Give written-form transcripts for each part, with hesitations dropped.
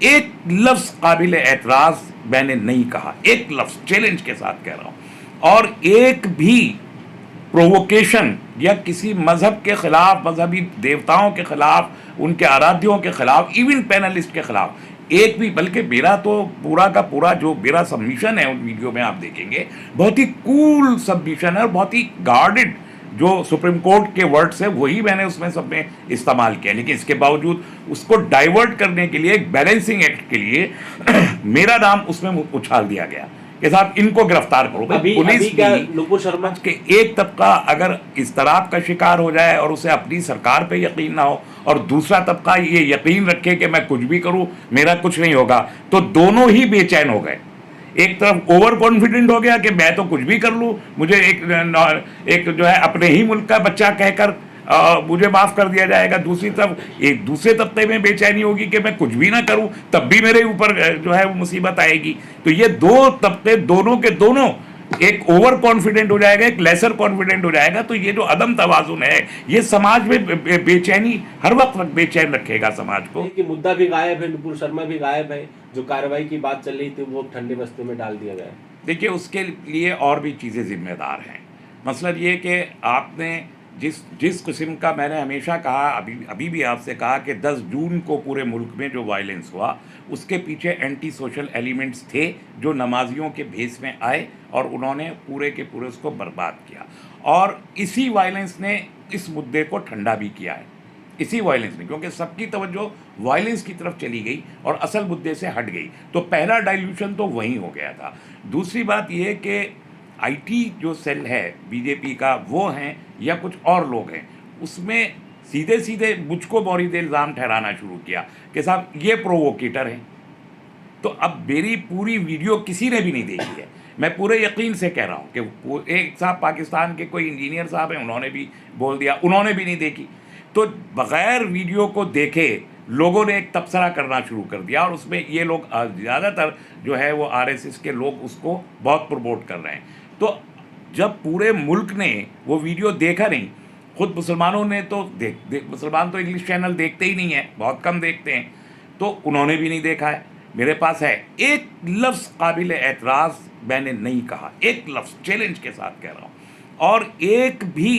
एक लफ्ज़ काबिल एतराज़ मैंने नहीं कहा, एक लफ्ज़ चैलेंज के साथ कह रहा हूँ। और एक भी प्रोवोकेशन या किसी मज़हब के ख़िलाफ़, मजहबी देवताओं के ख़िलाफ़, उनके आराध्यों के ख़िलाफ़, इवन पैनलिस्ट के ख़िलाफ़ एक भी, बल्कि मेरा तो पूरा का पूरा जो मेरा सबमिशन है उन वीडियो में आप देखेंगे, बहुत ही कूल सबमिशन है और बहुत ही गार्डेड, जो सुप्रीम कोर्ट के वर्ड्स है वही मैंने उसमें सब में इस्तेमाल किया। लेकिन इसके बावजूद उसको डाइवर्ट करने के लिए, एक बैलेंसिंग एक्ट के लिए मेरा नाम उसमें उछाल दिया गया कि साहब इनको गिरफ्तार करो। अभी पुलिस क्या भी नुपुर शर्मा के एक तबका अगर इस्तराब का शिकार हो जाए और उसे अपनी सरकार पे यकीन ना हो, और दूसरा तबका ये यकीन रखे कि मैं कुछ भी करूं मेरा कुछ नहीं होगा, तो दोनों ही बेचैन हो गए। एक तरफ ओवर कॉन्फिडेंट हो गया कि मैं तो कुछ भी कर लूं, मुझे एक जो है अपने ही मुल्क का बच्चा कहकर मुझे माफ़ कर दिया जाएगा। दूसरी तरफ एक दूसरे तबके में बेचैनी होगी कि मैं कुछ भी ना करूं तब भी मेरे ऊपर जो है वो मुसीबत आएगी। तो ये दो तबके दोनों के दोनों, एक ओवर कॉन्फिडेंट हो जाएगा, एक लेसर कॉन्फिडेंट हो जाएगा। तो ये जो अदम तवाजुन है ये समाज में बेचैनी हर वक्त बेचैन रखेगा समाज को। कि मुद्दा भी गायब है, नुपुर शर्मा भी गायब है, जो कार्रवाई की बात चल रही थी वो ठंडे बस्ते में डाल दिया गया। देखिए उसके लिए और भी चीज़ें जिम्मेदार हैं। मसलन ये कि आपने जिस किस्म का, मैंने हमेशा कहा, अभी भी आपसे कहा कि 10 जून को पूरे मुल्क में जो वायलेंस हुआ उसके पीछे एंटी सोशल एलिमेंट्स थे जो नमाजियों के भेस में आए और उन्होंने पूरे के पूरे उसको बर्बाद किया। और इसी वायलेंस ने इस मुद्दे को ठंडा भी किया है, इसी वायलेंस ने, क्योंकि सबकी तवज्जो वायलेंस की तरफ चली गई और असल मुद्दे से हट गई। तो पहला डाइल्यूशन तो वहीं हो गया था। दूसरी बात यह कि आईटी जो सेल है बीजेपी का, वो हैं या कुछ और लोग हैं, उसमें सीधे सीधे मुझको मौरिद इल्ज़ाम ठहराना शुरू किया कि साहब ये प्रोवोकेटर हैं। तो अब मेरी पूरी वीडियो किसी ने भी नहीं देखी है, मैं पूरे यकीन से कह रहा हूँ कि एक साहब पाकिस्तान के कोई इंजीनियर साहब हैं, उन्होंने भी बोल दिया, उन्होंने भी नहीं देखी। तो बग़ैर वीडियो को देखे लोगों ने एक तबसरा करना शुरू कर दिया और उसमें ये लोग ज़्यादातर जो है वो आरएसएस के लोग उसको बहुत प्रमोट कर रहे हैं। तो जब पूरे मुल्क ने वो वीडियो देखा नहीं, खुद मुसलमानों ने तो मुसलमान तो इंग्लिश चैनल देखते ही नहीं है, बहुत कम देखते हैं, तो उन्होंने भी नहीं देखा है। मेरे पास है, एक लफ्ज़ काबिल एतराज़ मैंने नहीं कहा, एक लफ्ज़ चैलेंज के साथ कह रहा हूँ। और एक भी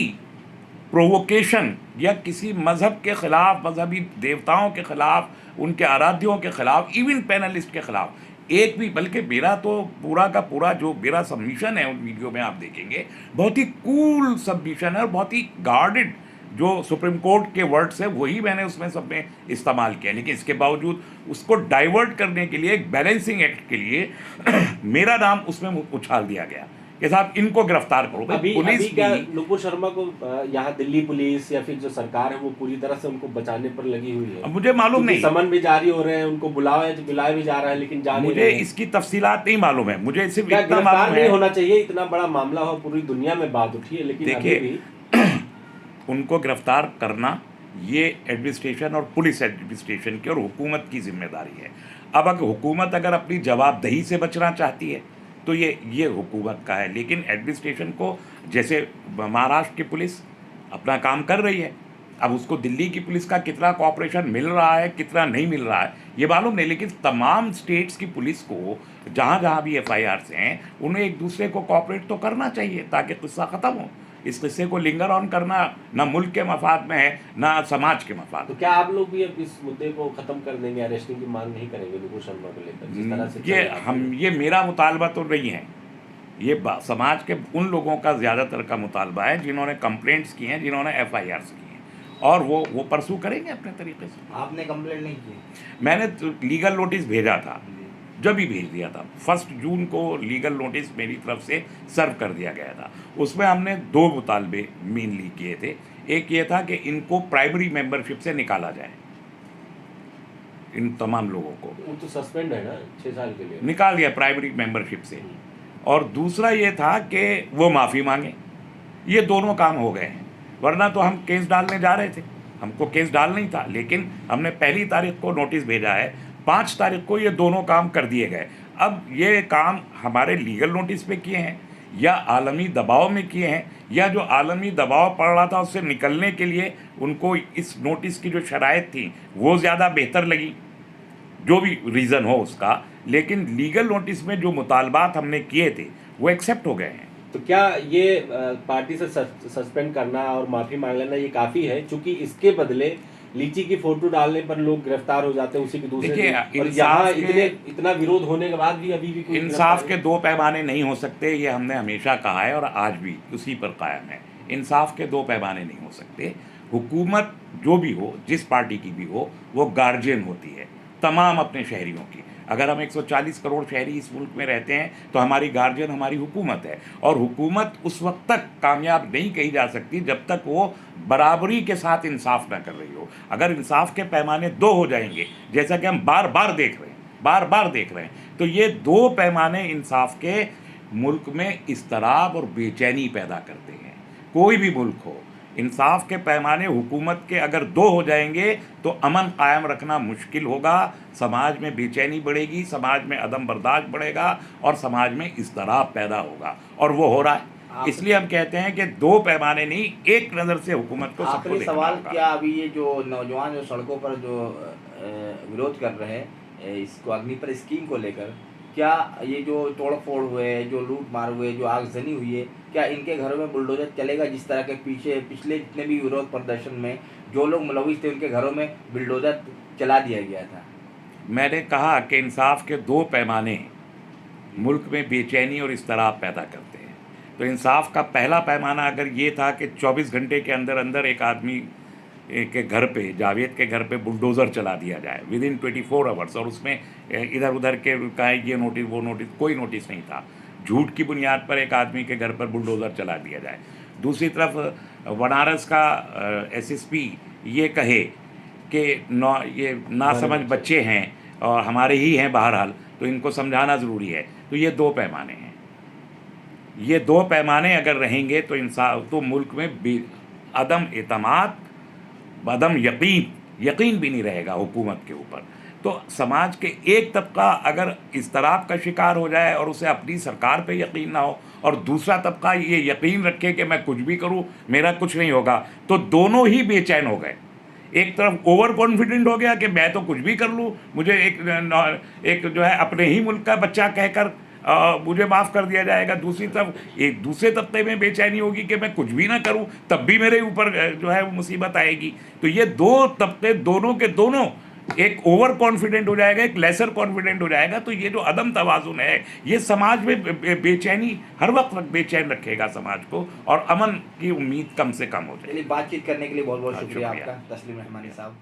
प्रोवोकेशन या किसी मज़हब के ख़िलाफ़, मजहबी देवताओं के ख़िलाफ़, उनके आराध्यों के ख़िलाफ़, इवन पैनलिस्ट के ख़िलाफ़ एक भी, बल्कि मेरा तो पूरा का पूरा जो मेरा सबमिशन है उन वीडियो में आप देखेंगे, बहुत ही कूल सबमिशन है और बहुत ही गार्डेड, जो सुप्रीम कोर्ट के वर्ड्स है वही मैंने उसमें सब में इस्तेमाल किया। लेकिन इसके बावजूद उसको डाइवर्ट करने के लिए, एक बैलेंसिंग एक्ट के लिए मेरा नाम उसमें उछाल दिया गया कि साहब इनको गिरफ्तार करो। पुलिस क्या नुपुर शर्मा को यहाँ दिल्ली पुलिस या फिर जो सरकार है वो पूरी तरह से उनको बचाने पर लगी हुई है? मुझे मालूम नहीं, समन भी जारी हो रहे हैं, उनको बुलाया भी जा रहा है, लेकिन मुझे इसकी तफसीलात नहीं मालूम है। मुझे सिर्फ इतना मालूम नहीं होना चाहिए, इतना बड़ा मामला हो, पूरी दुनिया में बात उठी है, लेकिन देखिए उनको गिरफ्तार करना ये एडमिनिस्ट्रेशन और पुलिस एडमिनिस्ट्रेशन की और हुकूमत की जिम्मेदारी है। अब अगर हुकूमत अगर अपनी जवाबदेही से बचना चाहती है तो ये हुकूमत का है, लेकिन एडमिनिस्ट्रेशन को, जैसे महाराष्ट्र की पुलिस अपना काम कर रही है, अब उसको दिल्ली की पुलिस का कितना कोऑपरेशन मिल रहा है, कितना नहीं मिल रहा है, ये मालूम नहीं। लेकिन तमाम स्टेट्स की पुलिस को जहाँ जहाँ भी FIRs हैं उन्हें एक दूसरे को कोऑपरेट तो करना चाहिए ताकि किस्सा ख़त्म हो। इस किस्से को लिंगर ऑन करना ना मुल्क के मफाद में है ना समाज के मफाद। तो क्या आप लोग भी अब इस मुद्दे को ख़त्म कर देंगे, अरेस्टिंग की मांग नहीं करेंगे नुपुर शर्मा को लेकर जिस तरह से? ये मेरा मुतालबा तो नहीं है, ये समाज के उन लोगों का ज़्यादातर का मुतालबा है जिन्होंने कंप्लेंट्स की हैं, जिन्होंने FIRs की हैं, और वो परसू करेंगे अपने तरीके से। आपने कंप्लेंट नहीं की? मैंने तो लीगल नोटिस भेजा था, जब भी भेज दिया था 1 जून को लीगल नोटिस मेरी तरफ से सर्व कर दिया गया था। उसमें हमने 2 मुतालबे मेनली किए थे। एक ये था कि इनको प्राइमरी मेंबरशिप से निकाला जाए, इन तमाम लोगों को। वो तो सस्पेंड है ना 6 साल के लिए, निकाल दिया प्राइमरी मेंबरशिप से। और दूसरा ये था कि वो माफ़ी मांगे। ये दोनों काम हो गए हैं, वरना तो हम केस डालने जा रहे थे, हमको केस डालना ही था, लेकिन हमने 1 तारीख को नोटिस भेजा है, 5 तारीख को ये दोनों काम कर दिए गए। अब ये काम हमारे लीगल नोटिस पे किए हैं या आलमी दबाव में किए हैं, या जो आलमी दबाव पड़ रहा था उससे निकलने के लिए उनको इस नोटिस की जो शराइत थी वो ज़्यादा बेहतर लगी। जो भी रीज़न हो उसका, लेकिन लीगल नोटिस में जो मुतालबात हमने किए थे वो एक्सेप्ट हो गए हैं। तो क्या ये पार्टी से सस्पेंड करना और माफी मांग लेना ये काफी है, क्योंकि इसके बदले लीची की फोटो डालने पर लोग गिरफ्तार हो जाते हैं उसी के दूसरे देखिए, दिन, और इंसाफ यहाँ के इतना विरोध होने के बाद भी अभी भी कोई इंसाफ के गिरफ्तार दो पैमाने नहीं हो सकते, ये हमने हमेशा कहा है और आज भी उसी पर कायम है। इंसाफ के दो पैमाने नहीं हो सकते। हुकूमत जो भी हो, जिस पार्टी की भी हो, वो गार्जियन होती है तमाम अपने शहरियों की। अगर हम 140 करोड़ शहरी इस मुल्क में रहते हैं तो हमारी गार्जियन हमारी हुकूमत है, और हुकूमत उस वक्त तक कामयाब नहीं कही जा सकती जब तक वो बराबरी के साथ इंसाफ ना कर रही हो। अगर इंसाफ के पैमाने दो हो जाएंगे, जैसा कि हम बार बार देख रहे हैं, तो ये दो पैमाने इंसाफ के मुल्क में इज़्तिराब और बेचैनी पैदा करते हैं। कोई भी मुल्क हो, इंसाफ के पैमाने हुकूमत के अगर दो हो जाएंगे तो अमन कायम रखना मुश्किल होगा, समाज में बेचैनी बढ़ेगी, समाज में अदम बर्दाश्त बढ़ेगा और समाज में इज़्तिराब पैदा होगा, और वो हो रहा है। इसलिए हम कहते हैं कि दो पैमाने नहीं, एक नज़र से हुकूमत को सबको आखिरी देखना सवाल, होगा। क्या अभी ये जो नौजवान जो सड़कों पर जो विरोध कर रहे हैं इसको अग्निपथ स्कीम को लेकर, क्या ये जो तोड़ फोड़ हुए, जो लूट मार हुए, जो आगजनी हुई है, क्या इनके घरों में बुलडोजर चलेगा? जिस तरह के पिछले जितने भी विरोध प्रदर्शन में जो लोग मुलविस थे उनके घरों में बुलडोजर चला दिया गया था। मैंने कहा कि इंसाफ के दो पैमाने मुल्क में बेचैनी और इज़्तिराब पैदा करते हैं। तो इंसाफ का पहला पैमाना अगर ये था कि 24 घंटे के अंदर अंदर एक आदमी के घर पे, जावेद के घर पे बुलडोज़र चला दिया जाए विदिन 24 आवर्स, और उसमें इधर उधर के का ये नोटिस वो नोटिस, कोई नोटिस नहीं था, झूठ की बुनियाद पर एक आदमी के घर पर बुलडोज़र चला दिया जाए। दूसरी तरफ बनारस का एसएसपी ये कहे कि ये नासमझ बच्चे हैं और हमारे ही हैं बहरहाल, तो इनको समझाना ज़रूरी है। तो ये दो पैमाने हैं, ये दो पैमाने अगर रहेंगे तो इंसाफ, तो मुल्क में अदम एतमाद, अदम यकीन भी नहीं रहेगा हुकूमत के ऊपर। तो समाज के एक तबका अगर इज़्तिराब का शिकार हो जाए और उसे अपनी सरकार पे यकीन ना हो, और दूसरा तबका ये यकीन रखे कि मैं कुछ भी करूं मेरा कुछ नहीं होगा, तो दोनों ही बेचैन हो गए। एक तरफ ओवर कॉन्फिडेंट हो गया कि मैं तो कुछ भी कर लूं, मुझे एक जो है अपने ही मुल्क का बच्चा कहकर मुझे माफ़ कर दिया जाएगा। दूसरी तरफ एक दूसरे तबके में बेचैनी होगी कि मैं कुछ भी ना करूं तब भी मेरे ऊपर जो है वो मुसीबत आएगी। तो ये दो तबके दोनों के दोनों, एक ओवर कॉन्फिडेंट हो जाएगा, एक लेसर कॉन्फिडेंट हो जाएगा। तो ये जो अदम तवाज़ुन है, ये समाज में बेचैनी हर वक्त बेचैन रखेगा समाज को, और अमन की उम्मीद कम से कम हो जाएगी। बातचीत करने के लिए बहुत बहुत हाँ, शुक्रिया शुक्रिया। आपका तस्लीम रहमानी साहब।